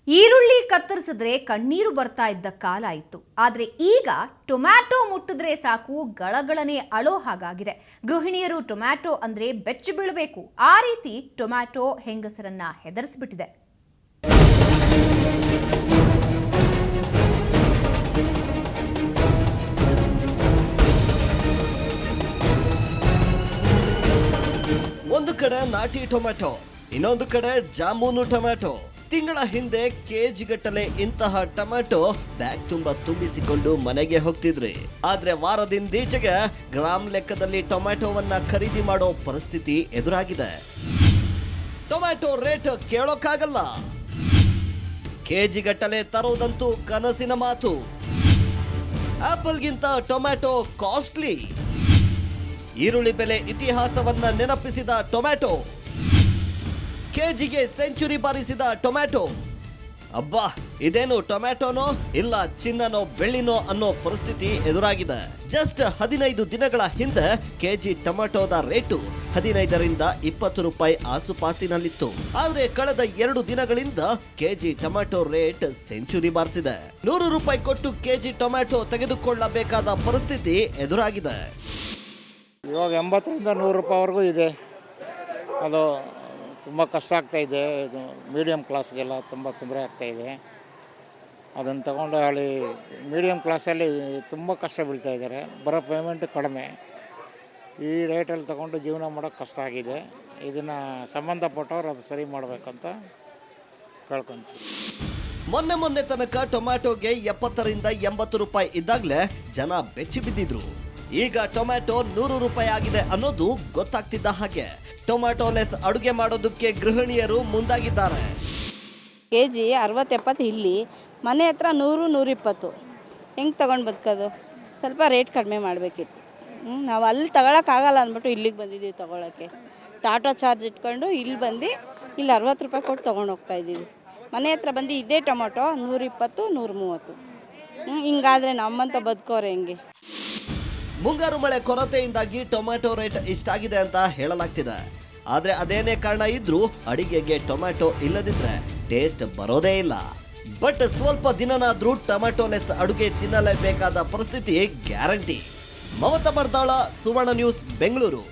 ಈರುಳ್ಳಿ ಕತ್ತರಿಸಿದ್ರೆ ಕಣ್ಣೀರು ಬರ್ತಾ ಇದ್ದ ಕಾಲ ಇತ್ತು. ಆದರೆ ಈಗ ಟೊಮ್ಯಾಟೊ ಮುಟ್ಟಿದ್ರೆ ಸಾಕು ಗಳಗಳನೆ ಅಳೋ ಹಾಗಾಗಿದೆ. ಗೃಹಿಣಿಯರು ಟೊಮ್ಯಾಟೊ ಅಂದ್ರೆ ಬೆಚ್ಚಿ ಬೀಳಬೇಕು. ಆ ರೀತಿ ಟೊಮ್ಯಾಟೊ ಹೆಂಗಸರನ್ನ ಹೆದರಿಸಿಬಿಟ್ಟಿದೆ. ಒಂದು ಕಡೆ ನಾಟಿ ಟೊಮ್ಯಾಟೊ, ಇನ್ನೊಂದು ಕಡೆ ಜಾಮೂನು ಟೊಮ್ಯಾಟೊ. ತಿಂಗಳ ಹಿಂದೆ ಕೆಜಿಗಟ್ಟಲೆ ಇಂತಹ ಟೊಮ್ಯಾಟೊ ಬ್ಯಾಗ್ ತುಂಬಾ ತುಂಬಿಸಿಕೊಂಡು ಮನೆಗೆ ಹೋಗ್ತಿದ್ರಿ. ಆದ್ರೆ ವಾರದಿಂದೀಚೆಗೆ ಗ್ರಾಮ್ ಲೆಕ್ಕದಲ್ಲಿ ಟೊಮ್ಯಾಟೊವನ್ನ ಖರೀದಿ ಮಾಡೋ ಪರಿಸ್ಥಿತಿ ಎದುರಾಗಿದೆ. Tomato rate ಕೇಳೋಕ್ಕಾಗಲ್ಲ. ಕೆಜಿಗಟ್ಟಲೆ ತರೋದಂತೂ ಕನಸಿನ ಮಾತು. ಆಪಲ್ಗಿಂತ ಟೊಮ್ಯಾಟೊ ಕಾಸ್ಟ್ಲಿ. ಈರುಳ್ಳಿ ಬೆಲೆ ಇತಿಹಾಸವನ್ನ ನೆನಪಿಸಿದ ಟೊಮ್ಯಾಟೊ, ಕೆಜಿಗೆ ಸೆಂಚುರಿ ಬಾರಿಸಿದ ಟೊಮ್ಯಾಟೊ. ಅಬ್ಬಾ, ಇದೇನು ಟೊಮ್ಯಾಟೊನೋ ಇಲ್ಲ ಚಿನ್ನನೋ ಬೆಳ್ಳಿನೋ ಅನ್ನೋ ಪರಿಸ್ಥಿತಿ ಎದುರಾಗಿದೆ. ಜಸ್ಟ್ 15 ದಿನಗಳ ಹಿಂದೆ ಕೆಜಿ ಟೊಮ್ಯಾಟೊದ ರೇಟು 15ರಿಂದ 20 ರೂಪಾಯಿ ಆಸುಪಾಸಿನಲ್ಲಿತ್ತು. ಆದ್ರೆ ಕಳೆದ 2 ದಿನಗಳಿಂದ ಕೆಜಿ ಟೊಮ್ಯಾಟೊ ರೇಟ್ ಸೆಂಚುರಿ ಬಾರಿಸಿದೆ. 100 ರೂಪಾಯಿ ಕೊಟ್ಟು ಕೆಜಿ ಟೊಮ್ಯಾಟೊ ತೆಗೆದುಕೊಳ್ಳಬೇಕಾದ ಪರಿಸ್ಥಿತಿ ಎದುರಾಗಿದೆ. ಇವಾಗ 80ರಿಂದ 100 ರೂಪಾಯಿವರೆಗೂ ಇದೆ. ಅದು ತುಂಬ ಕಷ್ಟ ಆಗ್ತಾಯಿದೆ. ಇದು ಮೀಡಿಯಮ್ ಕ್ಲಾಸ್ಗೆಲ್ಲ ತುಂಬ ತೊಂದರೆ ಆಗ್ತಾಯಿದೆ. ಅದನ್ನು ತಗೊಂಡು ಅಲ್ಲಿ ಮೀಡಿಯಮ್ ಕ್ಲಾಸಲ್ಲಿ ತುಂಬ ಕಷ್ಟ ಬೀಳ್ತಾ ಇದ್ದಾರೆ. ಬರೋ ಪೇಮೆಂಟ್ ಕಡಿಮೆ. ಈ ರೇಟಲ್ಲಿ ತಗೊಂಡು ಜೀವನ ಮಾಡೋಕ್ಕೆ ಕಷ್ಟ ಆಗಿದೆ. ಇದನ್ನು ಸಂಬಂಧಪಟ್ಟವ್ರು ಅದು ಸರಿ ಮಾಡಬೇಕಂತ ಕೇಳ್ಕೊಂತೀವಿ. ಮೊನ್ನೆ ತನಕ ಟೊಮ್ಯಾಟೊಗೆ 70ರಿಂದ 80 ರೂಪಾಯಿ ಇದ್ದಾಗಲೇ ಜನ ಬೆಚ್ಚಿ ಬಿದ್ದಿದ್ರು. ಈಗ ಟೊಮ್ಯಾಟೊ 100 ರೂಪಾಯಿ ಆಗಿದೆ ಅನ್ನೋದು ಗೊತ್ತಾಗ್ತಿದ್ದ ಹಾಗೆ ಟೊಮ್ಯಾಟೊ ಲೆಸ್ ಅಡುಗೆ ಮಾಡೋದಕ್ಕೆ ಗೃಹಿಣಿಯರು ಮುಂದಾಗಿದ್ದಾರೆ. ಕೆಜಿ 60-70 ಇಲ್ಲಿ, ಮನೆ ಹತ್ರ 100-120. ಹೆಂಗೆ ತೊಗೊಂಡು ಬದುಕೋದು? ಸ್ವಲ್ಪ ರೇಟ್ ಕಡಿಮೆ ಮಾಡಬೇಕಿತ್ತು. ನಾವು ಅಲ್ಲಿ ತಗೊಳಕ್ಕಾಗಲ್ಲ ಅಂದ್ಬಿಟ್ಟು ಇಲ್ಲಿಗೆ ಬಂದಿದ್ದೀವಿ ತೊಗೊಳಕ್ಕೆ. ಟಾಟಾ ಚಾರ್ಜ್ ಇಟ್ಕೊಂಡು ಇಲ್ಲಿ ಬಂದು ಇಲ್ಲಿ 60 ರೂಪಾಯಿ ಕೊಟ್ಟು ತೊಗೊಂಡು ಹೋಗ್ತಾಯಿದ್ದೀವಿ. ಮನೆ ಹತ್ರ ಬಂದು ಇದೇ ಟೊಮೊಟೊ 120-130. ಹಿಂಗಾದರೆ ನಮ್ಮಂತ ಬದುಕೋರೆ ಹೆಂಗೆ? ಮುಂಗಾರು ಮಳೆ ಕೊರತೆಯಿಂದಾಗಿ ಟೊಮ್ಯಾಟೊ ರೇಟ್ ಇಷ್ಟಾಗಿದೆ ಅಂತ ಹೇಳಲಾಗ್ತಿದೆ. ಆದ್ರೆ ಅದೇನೇ ಕಾರಣ ಇದ್ರೂ ಅಡಿಗೆಗೆ ಟೊಮ್ಯಾಟೊ ಇಲ್ಲದಿದ್ರೆ ಟೇಸ್ಟ್ ಬರೋದೇ ಇಲ್ಲ. ಬಟ್ ಸ್ವಲ್ಪ ದಿನನಾದ್ರೂ ಟೊಮ್ಯಾಟೊ ಲೆಸ್ ಅಡುಗೆ ತಿನ್ನಲೇಬೇಕಾದ ಪರಿಸ್ಥಿತಿ ಗ್ಯಾರಂಟಿ. ಮಮತಾ ಮರ್ದಾಳ, ಸುವರ್ಣ ನ್ಯೂಸ್, ಬೆಂಗಳೂರು.